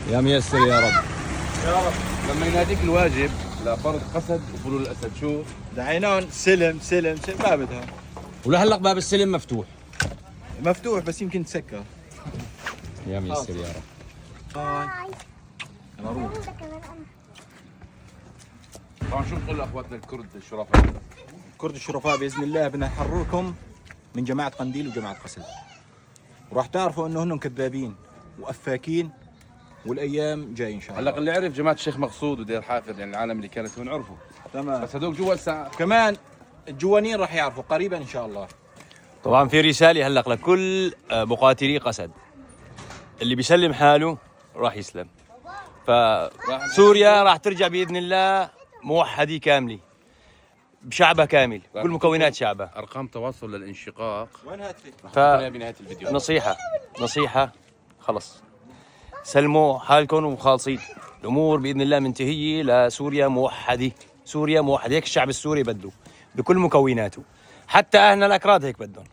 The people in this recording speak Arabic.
يا ميسر يا رب. يا رب. لما يناديك الواجب لفرض قسد وفلول الاسد شو؟ دعينون سلم سلم سلم ما بدها. ولهلق باب السلم مفتوح. مفتوح بس يمكن تسكر. يا ميسر يا رب. انا اروح. طبعا شو بتقول لاخواتنا الكرد الشرفاء؟ كرد الشرفاء باذن الله بنحرركم من جماعه قنديل وجماعه قسد. وراح تعرفوا انه هن كذابين وافاكين والايام جاي ان شاء الله. هلا اللي عرف جماعه الشيخ مقصود ودير حافر يعني العالم اللي كانت هون عرفوا. تمام. بس هذول جوا الساعه كمان الجوانين راح يعرفوا قريبا ان شاء الله. طبعا في رسالة هلق لكل مقاتلي قسد، اللي بيسلم حاله راح يسلم. فسوريا راح ترجع بإذن الله موحدة كاملة بشعبها كامل، كل مكونات شعبها. ارقام تواصل للانشقاق وين هاتفي؟ بنهايه الفيديو. نصيحة خلص، سلموا حالكم وخالصين، الأمور بإذن الله منتهية لسوريا موحدة. سوريا موحدة، هيك الشعب السوري بده بكل مكوناته، حتى أهلنا الأكراد هيك بدهم.